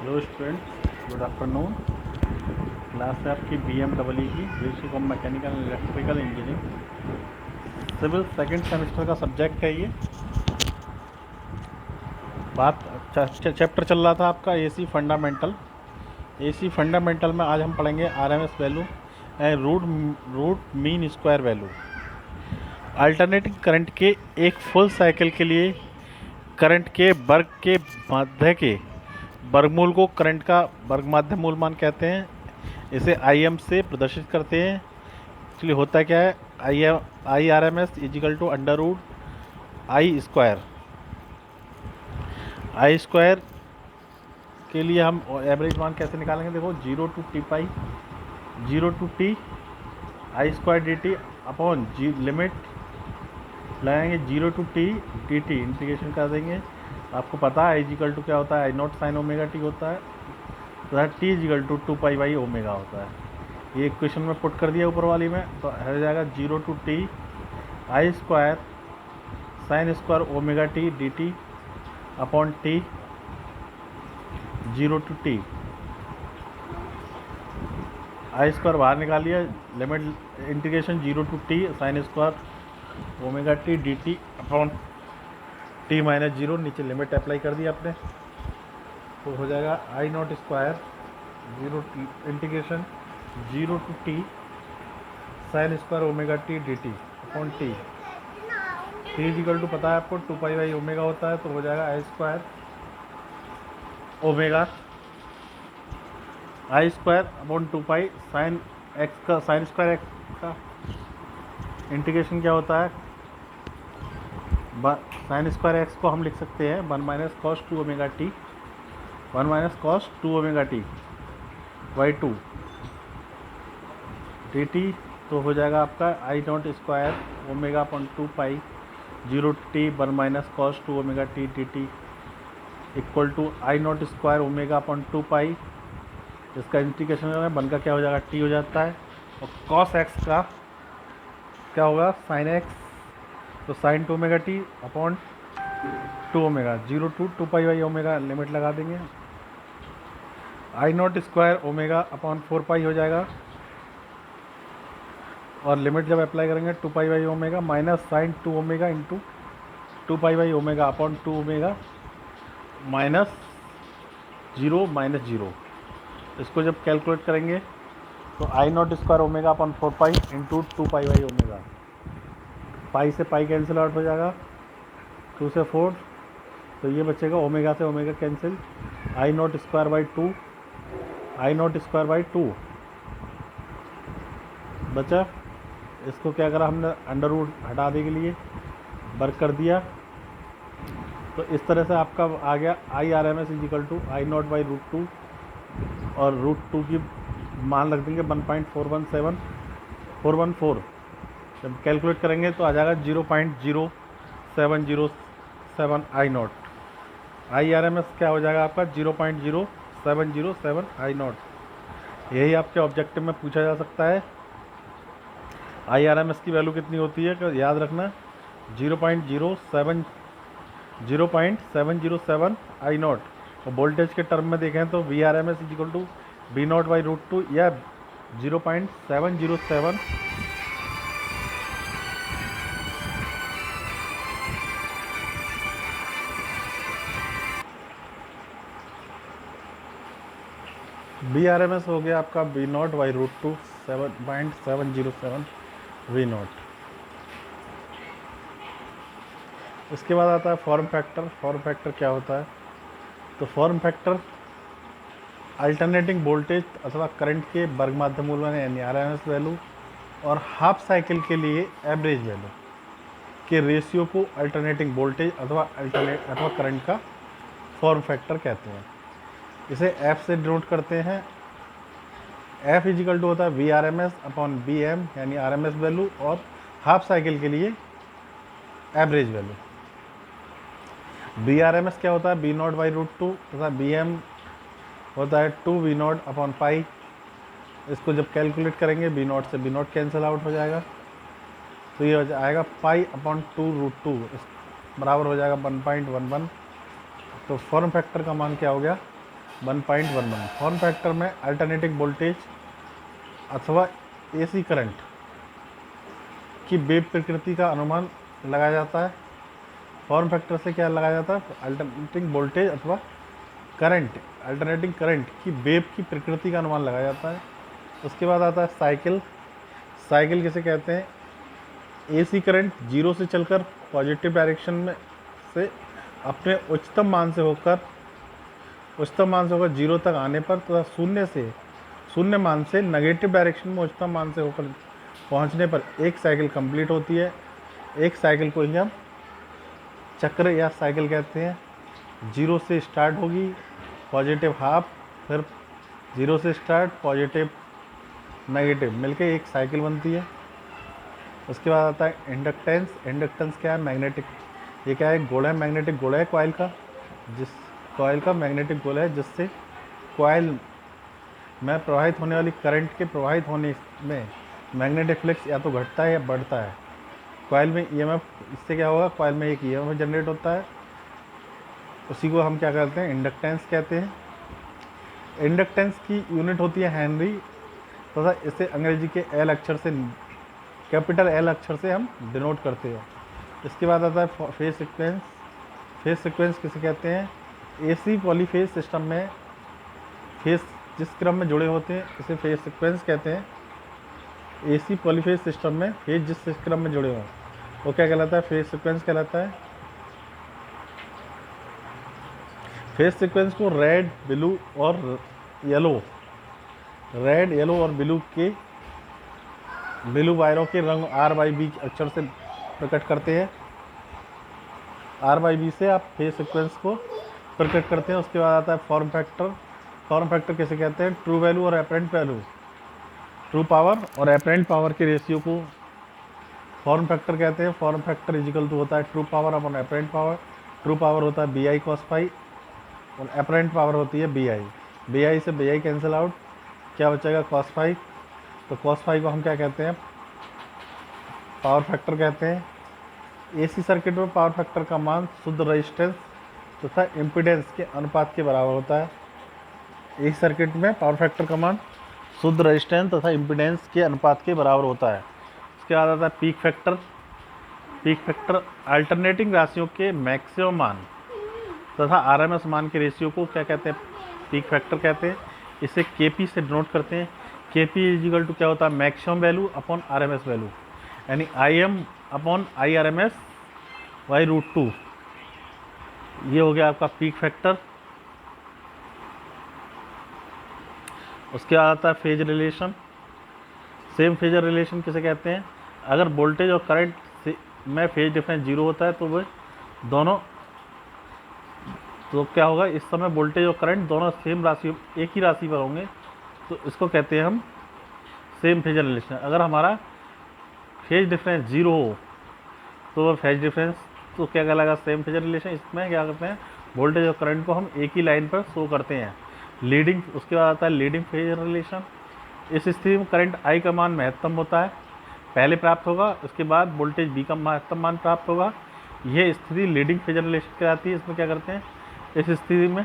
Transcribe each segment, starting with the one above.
Hello student, good afternoon. Class है आपकी BMW की basic of mechanical electrical engineering civil second semester का subject है ये। चैप्टर चल रहा था आपका एसी फंडामेंटल। एसी फंडामेंटल में आज हम पढ़ेंगे RMS value and root mean square value. Alternating current के एक फुल साइकिल के लिए करंट के वर्ग के माध्य के वर्गमूल को करंट का वर्ग माध्य मूलमान कहते हैं। इसे IM से प्रदर्शित करते हैं। एक्चुअली होता क्या है, I R M S equal to under root I square के लिए हम एवरेज मान कैसे निकालेंगे। देखो, 0 to T I square D T upon limit लगाएंगे 0 to T D T, integration कर देंगे। आपको पता है इजिकल टू क्या होता है, I0 साइन ओमेगा टी होता है, तो T equal to 2 pi by omega होता है। ये इक्वेशन में पुट कर दिया ऊपर वाली में, तो हो जाएगा 0 to T I square sine square omega T D T upon T 0 to T I square बाहर निकाल लिया, limit integration 0 to T sine square omega T D T upon T minus 0, नीचे लिमिट अप्लाई कर दी आपने, तो हो जाएगा I0 square 0 integration 0 to T sine square omega T D T upon T equal to पता है आपको 2 पाई बाई ओमेगा होता है, तो हो जाएगा I square omega I square upon 2 pi sine X का साइन स्क्वायर एक्स का इंटीग्रेशन क्या होता है, साइन स्क्वायर एक्स को हम लिख सकते हैं 1 minus cos 2 omega T, 1 minus cos 2 omega T by 2 D T, तो हो जाएगा आपका I0 square omega upon 2 pi 0 T 1 minus cos 2 omega T D T equal to I0 square omega upon 2 pi, इसका इंटीग्रेशन वन का क्या हो जाएगा, T हो जाता है, और कॉस एक्स का क्या होगा, साइन एक्स, तो sine 2 omega T upon 2 omega 0 to 2 pi by omega, limit लगा देंगे। I0 स्क्वायर ओमेगा अपॉन 4 पाई हो जाएगा, और लिमिट जब अप्लाई करेंगे 2 pi by omega minus sine 2 omega into 2 pi by omega upon 2 omega minus 0, इसको जब कैलकुलेट करेंगे तो I0 square omega upon 4 pi into 2 pi by omega, pi से पाई कैंसिल आउट हो जाएगा, 2 से 4, तो ये बचेगा ओमेगा से omega cancel, I0 square by 2 I0 square by 2 बचा। इसको क्या करा हमने, अंडर रूट हटाने के लिए वर्क कर दिया, तो इस तरह से आपका आ गया IRMS equal to I0 by root 2, और रूट 2 की मान रख देंगे 1.417414, जब कैलकुलेट करेंगे तो आ जाएगा 0.0707 I0। IRMS क्या हो जाएगा आपका 0.0707 I0। यही आपके ऑब्जेक्टिव में पूछा जा सकता है। IRMS की वैल्यू कितनी होती है, याद रखना 0.707 I0, और वोल्टेज के टर्म में देखें तो VRMS equal to V0 by root 2 या 0.707 VRMS हो गया आपका V0 बाई रूट 2 7.707 V0। इसके बाद आता है फॉर्म फैक्टर। फॉर्म फैक्टर क्या होता है, तो फॉर्म फैक्टर अल्टरनेटिंग वोल्टेज अथवा करंट के वर्ग माध्य मूलमान यानी RMS वैल्यू और हाफ साइकिल के लिए एवरेज वैल्यू के रेशियो को अल्टरनेटिंग वोल्टेज अथवा करंट का फॉर्म फैक्टर कहते हैं। इसे F से डिनोट करते हैं। F इजिकल टू होता है VRMS अपॉन BM यानी RMS वैल्यू, और हाफ साइकिल के लिए एवरेज वैल्यू। VRMS क्या होता है, V0 बाई रूट 2 तथा BM होता है 2 V0 अपॉन पाई। इसको जब कैलकुलेट करेंगे V0 से V0 कैंसिल आउट हो जाएगा, तो ये हो जाएगा पाई अपॉन 2 रूट 2 बराबर हो जाएगा 1.11। तो फॉर्म फैक्टर का मान क्या हो गया, 1.11। फॉर्म फैक्टर में अल्टरनेटिंग वोल्टेज अथवा एसी करंट की वेव प्रकृति का अनुमान लगाया जाता है। फॉर्म फैक्टर से क्या लगाया जाता है? अल्टरनेटिंग वोल्टेज अथवा करंट, अल्टरनेटिंग करंट की वेव की प्रकृति का अनुमान लगाया जाता है। उसके बाद आता है साइकिल। साइकिल किसे कहते हैं? एसी करंट जीरो से चलकर पॉजिटिव डायरेक्शन में से अपने उच्चतम मान से होकर जीरो तक आने पर तथा शून्य मान से नेगेटिव डायरेक्शन में उच्चतम मान से होकर पहुंचने पर एक साइकिल कंप्लीट होती है। एक साइकिल को ही हम चक्र या साइकिल कहते हैं। जीरो से स्टार्ट होगी, पॉजिटिव हाफ, फिर जीरो से स्टार्ट, पॉजिटिव नेगेटिव, मिलके एक साइकिल बनती है। उसके बाद आता है इंडक्टेंस। इंडक्टेंस क्या है? मैग्नेटिक, ये क्या है? गोला है, मैग्नेटिक गोला है कॉइल का, जिस कॉइल का मैग्नेटिक गोला है जिससे कॉइल में प्रवाहित होने वाली करंट के प्रवाहित होने में मैग्नेटिक फ्लक्स या तो घटता है या बढ़ता है। कॉइल में ईएमएफ, इससे क्या होगा? कॉइल में एक ईएमएफ जनरेट होता है, उसी को हम क्या कहते हैं? इंडक्टेंस कहते हैं। इंडक्टेंस की यूनिट होती है हेनरी, तथा इसे अंग्रेजी के एल अक्षर से, कैपिटल एल अक्षर से हम डिनोट करते हैं। इसके बाद आता है फेज सीक्वेंस। फेज सीक्वेंस किसे कहते हैं? एसी पॉलीफेज सिस्टम में फेज जिस क्रम में जुड़े होते हैं इसे फेज सीक्वेंस कहते हैं। एसी पॉलीफेज सिस्टम में फेज जिस क्रम में जुड़े हों वो क्या कहलाता है? फेज सीक्वेंस कहलाता है। फेज सीक्वेंस को रेड, ब्लू और येलो, ब्लू वायरों के रंग RYB अक्षर से प्रकट करते हैं। RYB से आप फेज सीक्वेंस को प्रकट करते हैं। उसके बाद आता है फॉर्म फैक्टर। फॉर्म फैक्टर किसे कहते हैं? ट्रू वैल्यू और एपरेंट वैल्यू, ट्रू पावर और एपरेंट पावर के रेशियो को फॉर्म फैक्टर कहते हैं। फॉर्म फैक्टर इजिकल टू होता है true power upon apparent power. True power होता है BI cos phi और एपरेंट पावर होती है BI। BI से BI कैंसिल आउट, क्या बचेगा? cos phi। तो cos phi को हम क्या कहते हैं? पावर फैक्टर कहते हैं। एसी सर्किट में पावर फैक्टर का मान शुद्ध रेजिस्टेंस तथा इम्पीडेंस के अनुपात के बराबर होता है। एसी सर्किट में पावर फैक्टर का मान शुद्ध रेजिस्टेंस तथा इम्पीडेंस के अनुपात के बराबर होता है। उसके बाद आता है peak factor. Peak factor alternating राशियों के मैक्सिमम मान तथा RMS मान के रेशियो को क्या कहते हैं? पीक फैक्टर कहते हैं। इसे KP से डिनोट करते हैं। KP इजिकल टू क्या होता है? Maximum value upon RMS value, यानी IM अपॉन IRMS बाई √2। ये हो गया आपका पीक फैक्टर। उसके बाद आता है phase relation. Same phasor relation किसे कहते हैं? अगर वोल्टेज और करंट में फेज डिफरेंस जीरो होता है तो वे दोनों, तो क्या होगा? इस समय वोल्टेज और करंट दोनों सेम राशि, एक ही राशि पर होंगे, तो इसको कहते हैं हम सेम फेजर रिलेशन। अगर हमारा फेज डिफरेंस जीरो हो तो वह फेज डिफरेंस तो क्या कहलाएगा? Same phasor relation. इसमें क्या करते हैं? वोल्टेज और करंट को हम एक ही लाइन पर शो करते हैं। लीडिंग, उसके बाद आता है लीडिंग फेजर रिलेशन। इस स्थिति में करंट I का मान महत्तम होता है, पहले प्राप्त होगा, उसके बाद वोल्टेज B का महत्तम मान प्राप्त होगा। यह स्थिति लीडिंग फेजर रिलेशन कहलाती है। इसमें क्या करते हैं? इस स्थिति में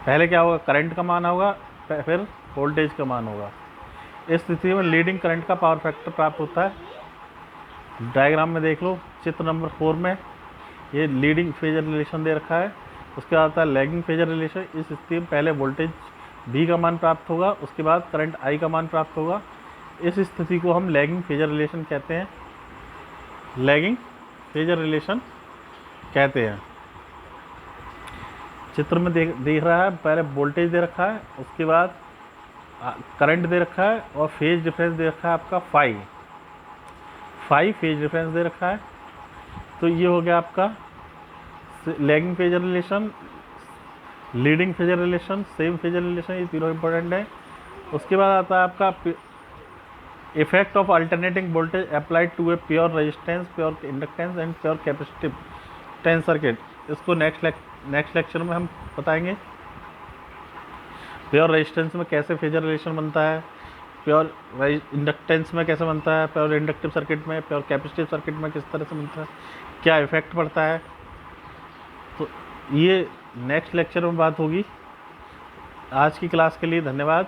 पहले क्या होगा? करंट का मान होगा, फिर वोल्टेज का मान होगा। इस स्थिति में लीडिंग करंट का पावर फैक्टर प्राप्त होता है। डायग्राम में देख लो, चित्र नंबर 4 में ये लीडिंग फेजर रिलेशन दे रखा है। उसके बाद आता है लैगिंग फेजर रिलेशन। इस स्थिति में पहले वोल्टेज B का मान प्राप्त होगा, उसके बाद करंट I का मान प्राप्त होगा। इस स्थिति को हम लैगिंग फेजर रिलेशन कहते हैं। लैगिंग फेजर रिलेशन कहते हैं। चित्र में देख रहा है, पहले वोल्टेज दे रखा है, उसके बाद करंट दे रखा है और फेज डिफरेंस दे रखा है आपका फाई फेज डिफरेंस दे रखा है। तो ये हो गया आपका lagging phasor relation, leading phasor relation, same phasor relation, ये तीनों इंपॉर्टेंट है। उसके बाद आता है आपका effect of alternating voltage applied to a pure resistance, pure inductance and pure capacitive tense circuit. इसको नेक्स्ट लेक्चर में हम बताएंगे। प्योर रेजिस्टेंस में कैसे फेजर रिलेशन बनता है, प्योर इंडक्टेंस में कैसे बनता है, प्योर इंडक्टिव सर्किट में, प्योर कैपेसिटिव सर्किट में किस तरह से बनता है, क्या इफेक्ट पड़ता है। तो ये नेक्स्ट लेक्चर में बात होगी। आज की क्लास के लिए धन्यवाद।